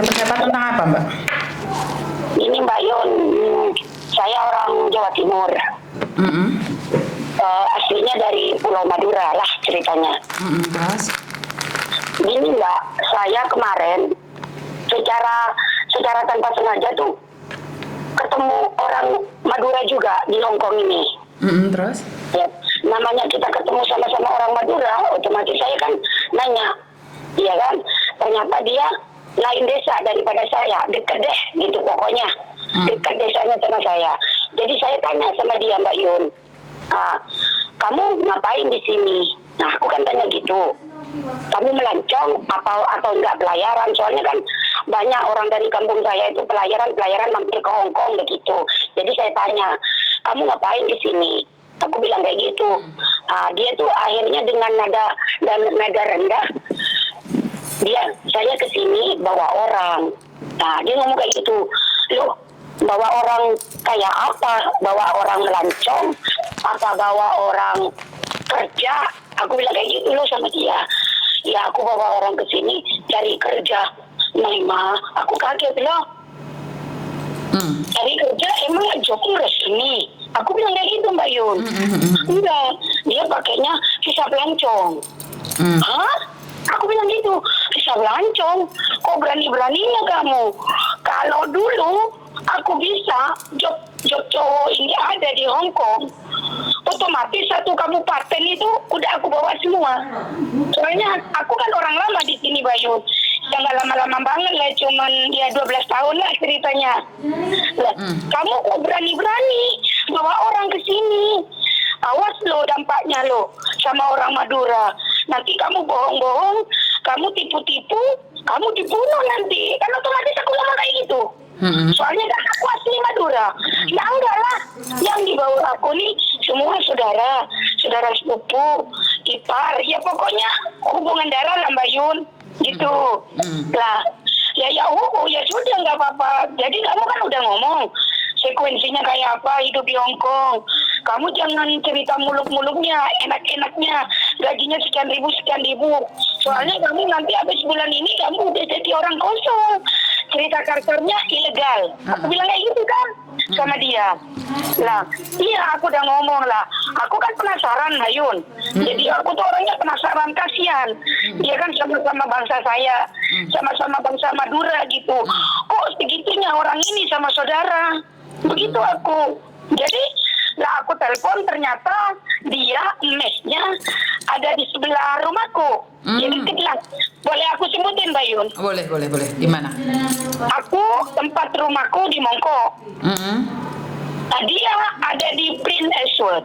persiapan tentang apa, Mbak? Ini Mbak Yun, saya orang Jawa Timur. Aslinya dari Pulau Madura lah ceritanya. Terus? Gini Mbak, saya kemarin secara tanpa sengaja tuh ketemu orang Madura juga di Hongkong ini. Terus? Ya, namanya kita ketemu sama-sama orang Madura, otomatis saya kan nanya, iya kan? Ternyata dia lain desa daripada saya, dekat deh gitu pokoknya, dekat desanya sama saya. Jadi saya tanya sama dia, Mbak Yun, kamu ngapain di sini? Nah, aku kan tanya gitu. Kamu melancong atau enggak pelayaran? Soalnya kan banyak orang dari kampung saya itu pelayaran mampir ke Hongkong begitu. Jadi saya tanya, kamu ngapain di sini? Aku bilang kayak gitu. Dia tuh akhirnya dengan nada rendah, saya kesini bawa orang. Nah, dia ngomong kayak gitu. Loh, bawa orang kayak apa? Bawa orang melancong? Apa bawa orang kerja? Aku bilang kayak gitu loh sama dia. Ya, aku bawa orang ke sini cari kerja. Nah, aku kaget loh. Cari kerja emang jobnya resmi. Aku bilang kayak gitu Mbak Yun. Enggak, dia pakainya visa pelancong. Hah? Aku bilang gitu, visa pelancong? Kok berani-beraninya kamu? Kalau dulu aku bisa job cowok ini ada di Hongkong, otomatis satu kabupaten itu udah aku bawa semua. Soalnya aku kan orang lama di sini Bayu. Ya nggak lama-lama banget lah, cuman ya 12 tahun lah ceritanya. Lah, kamu kok berani-berani bawa orang ke sini? Awas lo dampaknya lo sama orang Madura. Nanti kamu bohong-bohong, kamu tipu-tipu, kamu dibunuh nanti. Kan otomatis aku ngomong kayak gitu. Soalnya kan aku asli Madura. Ya enggak lah, yang dibawa aku nih semua saudara sepupu, ipar, ya pokoknya hubungan darah lah Mbak Yun, gitu. Lah, ya sudah nggak apa-apa. Jadi kamu kan udah ngomong sekuensinya kayak apa hidup di Hongkong. Kamu jangan cerita muluk-muluknya, enak-enaknya, gajinya sekian ribu. Soalnya kamu nanti habis bulan ini kamu udah jadi orang kosong. Cerita kasarnya ilegal. Aku bilang kayak gitu kan sama dia. Lah, iya aku udah ngomong lah. Aku kan penasaran Hayun. Jadi aku tuh orangnya penasaran, kasihan. Dia kan sama-sama bangsa saya, sama-sama bangsa Madura gitu. Kok segitunya orang ini sama saudara? Begitu aku. Jadi lah aku telepon, ternyata dia mesnya ada di sebelah rumahku. Jadi kebetulan boleh aku sebutin Bayun? Boleh. Di mana? Aku tempat rumahku di Mongko. Nah, dia ada di Prince Edward.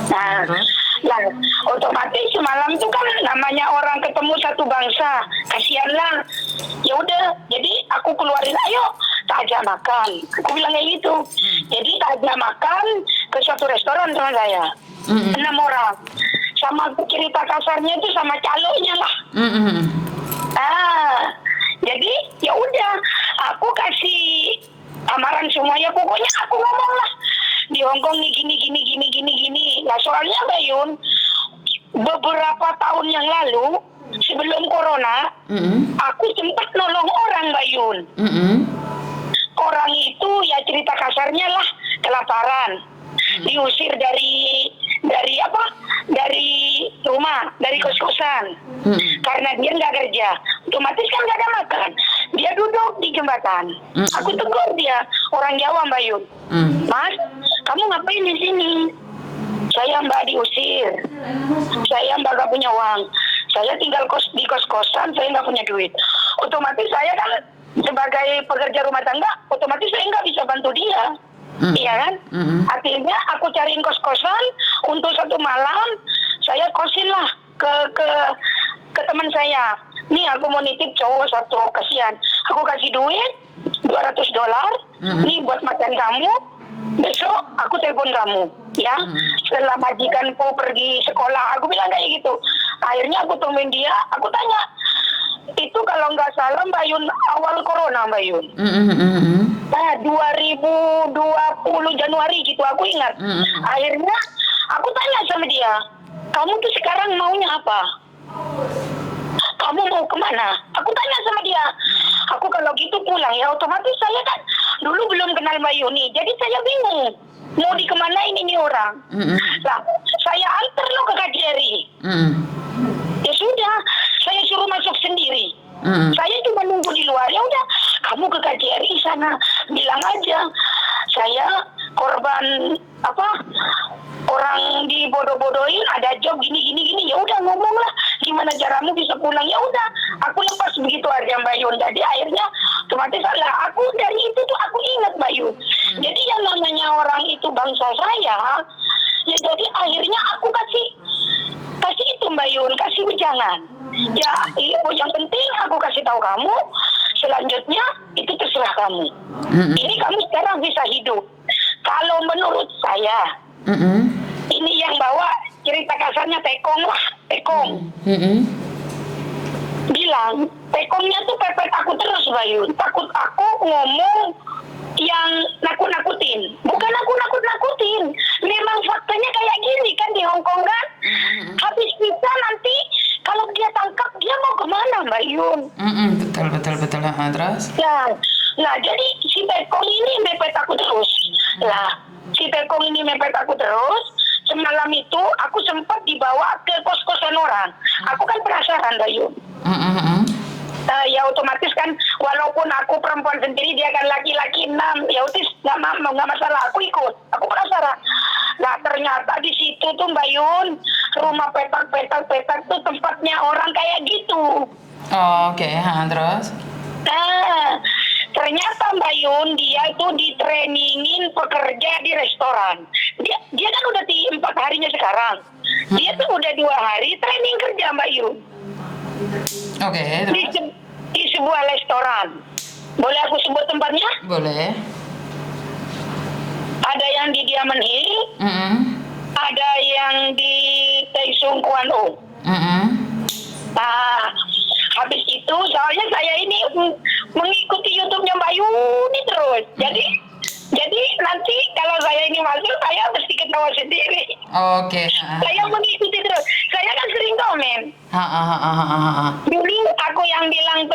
Nah, otomatis semalam itu kan namanya orang ketemu satu bangsa, kasihanlah. Ya udah, jadi aku keluarin, ayo takjak makan. Aku bilang kayak gitu. Jadi takjak makan ke suatu restoran sama saya. 6 orang. Sama cerita kasarnya itu sama calonnya lah. Jadi ya udah, aku kasih amaran semuanya. Pokoknya aku ngomong lah di Hongkong nih gini. Nah soalnya Bayun, beberapa tahun yang lalu sebelum corona, aku sempat nolong orang Bayun. Orang itu ya cerita kasarnya lah kelaparan, diusir dari rumah, dari kos-kosan, karena dia nggak kerja, otomatis kan nggak ada makan. Dia duduk di jembatan. Aku tegur dia, orang Jawa Mbak Yun. Mas, kamu ngapain di sini? Saya Mbak diusir. Saya Mbak gak punya uang. Saya tinggal di kos-kosan, saya nggak punya duit. Otomatis saya kan sebagai pekerja rumah tangga, otomatis saya nggak bisa bantu dia. Iya kan? Akhirnya aku cariin kos-kosan untuk satu malam. Saya kosin lah ke teman saya. Nih aku mau nitip cowok satu, kasihan. Aku kasih duit $200. Nih buat makan kamu. Besok aku telepon kamu, ya. Setelah majikanku pergi sekolah, aku bilang kayak gitu. Akhirnya aku temuin dia, aku tanya, itu kalau nggak salah Mbak Yun awal corona Mbak Yun. Nah 2020 Januari gitu aku ingat. Akhirnya aku tanya sama dia, kamu tuh sekarang maunya apa? Kamu mau kemana? Aku tanya sama dia. bilang, ya otomatis saya kan dulu belum kenal Mbak Yuni, jadi saya bingung mau dikemanain ini orang. Lah, saya antar lo ke KJRI. Ya sudah, saya suruh masuk sendiri. Saya cuma nunggu di luar. Ya udah, kamu ke KJRI sana, bilang aja saya korban orang dibodoh-bodohin, ada job gini. Ya udah, ngomong lah gimana caramu bisa pulang. Ya udah, aku lepas begitu aja Mbak Yun. Jadi akhirnya otomatis lah, aku dari itu tuh aku ingat Mbak Yun. Jadi yang namanya orang itu bangsa saya, ya jadi akhirnya aku kasih itu Mbak Yun, kasih wejangan. Ya, yang penting aku kasih tahu kamu, selanjutnya itu terserah kamu. Ini kamu sekarang bisa hidup. Kalau menurut saya, ini yang bawa cerita kasarnya Tekong lah, Tekong. Bilang, Tekongnya tuh pepet aku terus Bayu. Takut aku ngomong yang nakut-nakutin. Bukan aku nakut-nakutin. Memang faktanya kayak gini kan di Hongkong kan. Habis kita nanti kalau dia tangkap dia mau kemana Mbak Yun? Betul. Terus? Nah, jadi si Tekong ini mepet aku terus. Lah, si Tekong ini mepet aku terus. Semalam itu aku sempat dibawa ke kos-kosan orang. Aku kan penasaran Mbak Yun. Ya otomatis kan, walaupun aku perempuan sendiri, dia kan laki-laki 6, ya otis nggak masalah, aku ikut, aku penasaran. Nah ternyata di situ tuh Mbak Yun, rumah petak tuh tempatnya orang kayak gitu. Oke. Terus? Nah ternyata Mbak Yun, dia itu ditrainingin pekerja di restoran. Dia kan udah di 4 harinya sekarang. Dia tuh udah 2 hari training kerja Mbak Yun. Oke, terus? Di sebuah restoran. Boleh aku sebut tempatnya? Boleh. Ada yang di Diamond Hill, ada yang di Taisung Kuan O. Nah, habis itu soalnya saya ini mengikuti YouTube-nya Mbak Yuni terus. Jadi nanti kalau saya ini masuk, saya mesti ketawa sendiri. Oke. Saya mengikuti terus. Saya kan sering komen. Dulu aku yang bilang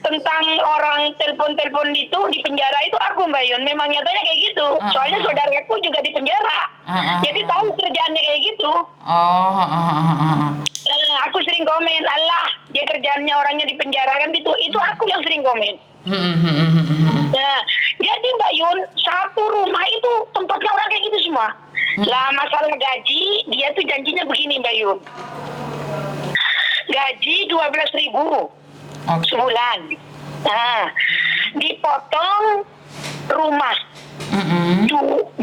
tentang orang telepon itu di penjara itu aku Mbak Yun. Memang nyatanya kayak gitu. Soalnya saudaraku juga di penjara. Jadi tahu kerjaannya kayak gitu. Aku sering komen, Allah, dia kerjaannya orangnya di penjara kan gitu. Itu aku yang sering komen. Nah, jadi Mbak Yun, satu rumah itu tempatnya orang kayak gitu semua. Lah masalah gaji, dia tuh janjinya begini Mbak Yun. Gaji 12.000 sebulan. Nah, dipotong rumah 2.500.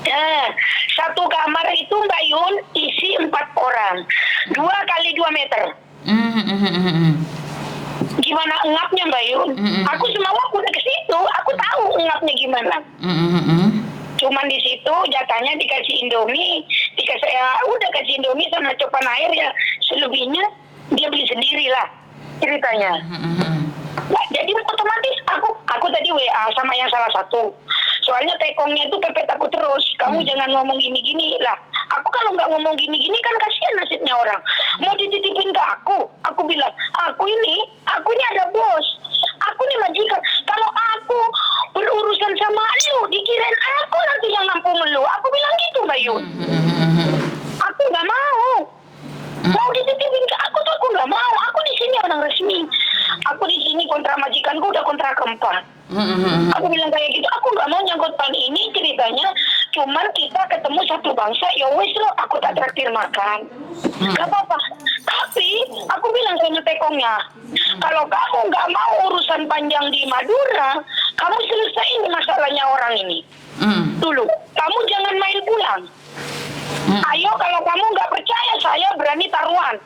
Nah, satu kamar itu Mbak Yun isi 4 orang, 2 kali 2 meter. Gimana engapnya Mbak Yun? Aku semua udah ke situ, aku tahu engapnya gimana. Cuman di situ jatahnya dikasih Indomie, udah kasih Indomie sama copan air ya, selebihnya dia beli sendiri lah ceritanya. Nah, jadi otomatis aku tadi WA sama yang salah satu. Soalnya Tekongnya itu pepet aku terus. Kamu jangan ngomong gini-gini lah. Aku kalau nggak ngomong gini-gini kan kasihan nasibnya orang. Mau dititipin ke aku. Aku bilang, aku ini ada bos. Aku ini majikan. Kalau aku berurusan sama lu, dikirain aku nanti yang nampung lu. Aku bilang gitu Mbak Yun. Aku nggak mau. Mau dititipin ke aku tuh aku nggak mau. Aku di sini orang resmi. Aku di sini kontrak majikanku udah kontrak keempat. Aku bilang kayak gitu, aku nggak mau nyangkut pan ini ceritanya. Cuman kita ketemu satu bangsa, ya wes lo, aku tak traktir makan. Gak apa-apa. Tapi aku bilang sama Tekongnya, kalau kamu nggak mau urusan panjang di Madura, kamu selesaiin masalahnya orang ini. Dulu, kamu jangan main pulang. Ayo kalau kamu nggak percaya, saya berani taruhan.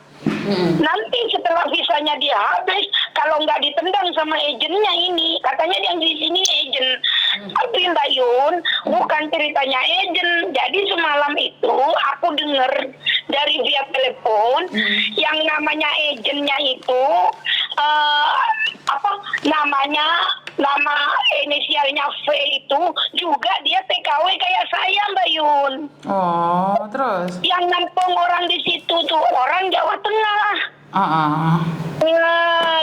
Nanti setelah visanya dia habis, kalau nggak ditendang sama agennya ini, katanya yang di sini agen. Tapi Mbak Yun, bukan ceritanya agen. Jadi semalam itu aku dengar dari via telepon, yang namanya agennya itu nama inisialnya V itu juga dia TKW kayak saya Mbak Yun. Oh, terus? Yang nampung orang di situ tuh orang Jawa Tengah.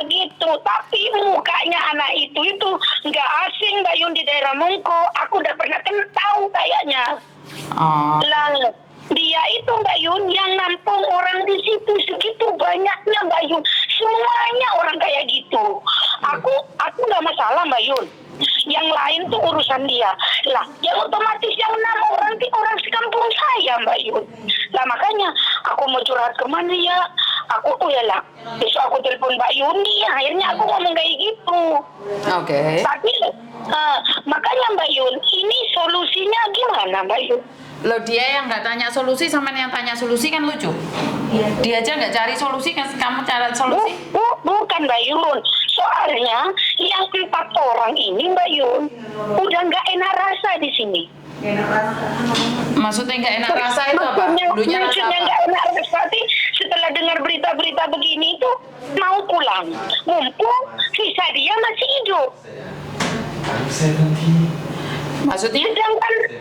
Gitu. tahu, tapi mukanya anak itu nggak asing Mbak Yun di daerah Mongko. Aku udah pernah tahu kayaknya. Oh. Lalu dia itu Mbak Yun yang nampung orang di situ segitu banyaknya Mbak Yun. Semuanya orang kayak gitu. Aku nggak masalah Mbak Yun. Yang lain tuh urusan dia. Lah, yang otomatis yang 6 orang itu orang sekampung saya Mbak Yun. Lah makanya aku mau curhat kemana ya? Aku ya lah. Besok aku telepon Mbak Yuni. Akhirnya aku ngomong kayak gitu. Oke. Tapi makanya Mbak Yun, ini solusinya gimana Mbak Yun? Loh, dia yang nggak tanya solusi sama yang tanya solusi kan lucu. Dia aja nggak cari solusi, kan kamu cari solusi. Bukan Mbak Yun. Soalnya yang 4 orang ini Mbak Yun udah nggak enak rasa di sini. Maksudnya nggak enak rasa itu apa? Dulunya rasa Maksudnya apa? nggak enak rasa sih, setelah dengar berita-berita begini itu mau pulang. Mumpung sisa dia masih hidup. Maksudnya?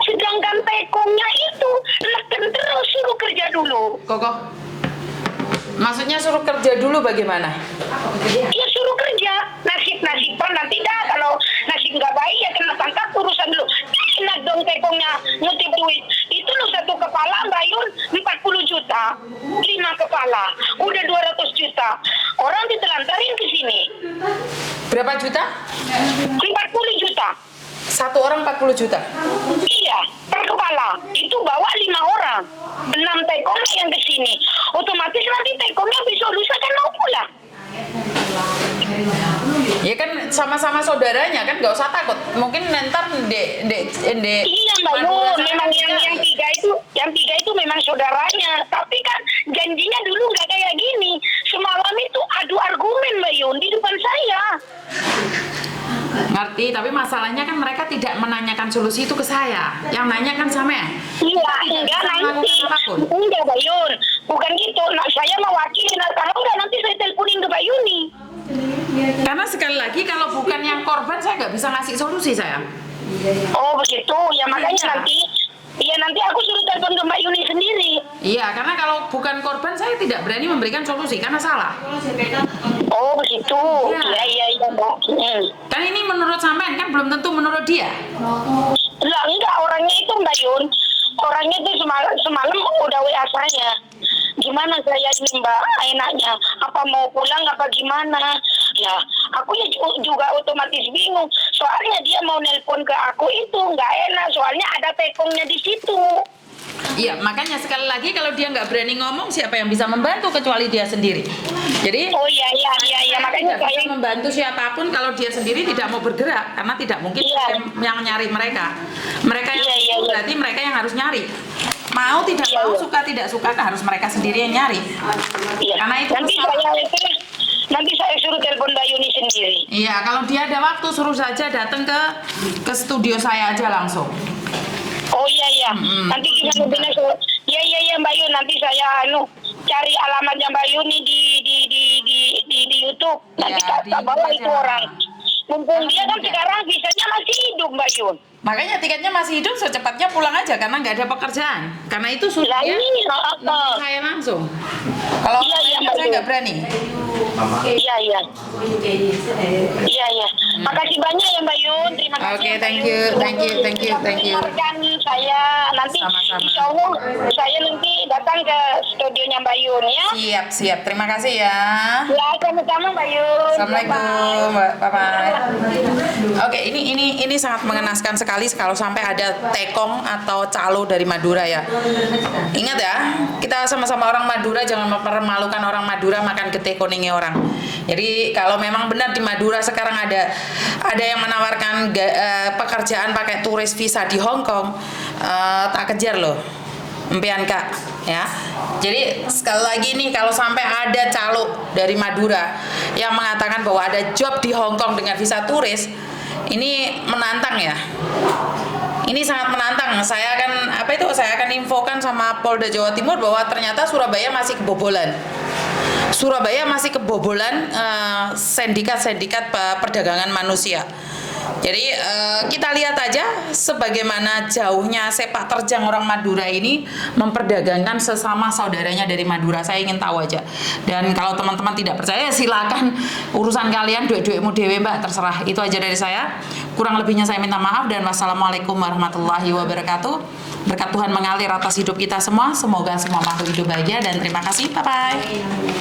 Sedangkan tekongnya itu neken terus suruh kerja dulu. Koko. Maksudnya suruh kerja dulu bagaimana? Ya suruh kerja. Nasib-nasiban nanti dah, kalau nasib nggak baik ya kena tangkap urusan dulu. Enak dong tekongnya ngutip duit. Itu lo 1 kepala Mbak Yun 40 juta. 5 kepala udah 200 juta. Orang ditelantarin ke sini. Berapa juta? 40 juta. Satu orang 40 juta. Iya, per kepala. Itu bawa 5 orang. 6 tekong yang ke sini. Otomatis nanti tekongnya besok lusa kan mau pulang. Ya kan sama-sama saudaranya kan, nggak usah takut. Mungkin ntar Iya Mbak Yun, memang yang tiga itu memang saudaranya. Tapi kan janjinya dulu nggak kayak gini. Semalam itu adu argumen Mbak Yun di depan saya. ngerti, tapi masalahnya kan mereka tidak menanyakan solusi itu ke saya. Yang nanya kan sama ya. Iya, enggak nanti. Enggak Mbak Yun, bukan gitu. Nah, saya mewakili. Nah, kalau enggak nanti saya teleponin ke Mbak Yuni. Karena sekali lagi kalau bukan yang korban saya nggak bisa ngasih solusi saya. Oh begitu, ya makanya Iya. nanti aku suruh telepon ke Mbak Yuni sendiri. Iya, karena kalau bukan korban saya tidak berani memberikan solusi karena salah. Oh begitu, Iya. iya Mbak. Kan ini menurut sampean kan belum tentu menurut dia. Lah enggak, orangnya itu Mbak Yun, orangnya itu semalam udah WA saya. Gimana saya ini Mbak, enaknya apa mau pulang apa gimana? Ya aku ya juga otomatis bingung. Soalnya dia mau nelpon ke aku itu nggak enak, soalnya ada tekongnya di situ. Iya, makanya sekali lagi kalau dia nggak berani ngomong, siapa yang bisa membantu kecuali dia sendiri. Jadi Oh iya makanya tidak saya bisa membantu siapapun kalau dia sendiri tidak mau bergerak, karena tidak mungkin Iya. yang nyari mereka. Mereka yang Iya. berarti mereka yang harus nyari. Mau tidak Iya. mau, suka tidak suka harus mereka sendiri yang nyari. Iya. Karena itu nanti saya suruh telepon Mbak Yuni sendiri. Iya, kalau dia ada waktu suruh saja datang ke studio saya aja langsung. Oh iya. Nanti kita benar. Iya Mbak Yun, nanti saya cari alamatnya Mbak Yuni di YouTube. Nanti Iya, tak bawa di itu aja. orang. Mumpung dia kan sekarang visanya masih hidup Mbak Yun. Makanya tiketnya masih hidup, secepatnya pulang aja karena nggak ada pekerjaan. Karena itu sudah Lah ini saya langsung. Kalau Iya, saya Mbak Yun. nggak berani. Iya. Makasih banyak ya Mbak Yun. Terima kasih. Oke, ya, Mbak thank Yun. you. Sudah mendengarkan saya. Nanti Sama-sama. insya Allah saya nanti datang ke studionya Mbak Yun ya. Siap. Terima kasih ya. Ya, sama-sama Mbak Yun. Assalamualaikum, bye bye. Oke, ini sangat mengenaskan sekali kalau sampai ada tekong atau calo dari Madura ya. Ingat ya, kita sama-sama orang Madura, jangan mempermalukan orang Madura makan gete kuningi orang. Jadi kalau memang benar di Madura sekarang ada yang menawarkan pekerjaan pakai turis visa di Hong Kong, tak kejar loh. Empian Kak ya. Jadi sekali lagi nih, kalau sampai ada calo dari Madura yang mengatakan bahwa ada job di Hong Kong dengan visa turis, ini menantang ya. Ini sangat menantang. Saya akan infokan sama Polda Jawa Timur bahwa ternyata Surabaya masih kebobolan. Surabaya masih kebobolan sindikat perdagangan manusia. Jadi kita lihat aja sebagaimana jauhnya sepak terjang orang Madura ini memperdagangkan sesama saudaranya dari Madura. Saya ingin tahu aja. Dan kalau teman-teman tidak percaya silakan urusan kalian, duit-duitmu dewe Mbak, terserah. Itu aja dari saya. Kurang lebihnya saya minta maaf dan wassalamualaikum warahmatullahi wabarakatuh. Berkat Tuhan mengalir atas hidup kita semua. Semoga semua makhluk hidup bahagia dan terima kasih. Bye bye.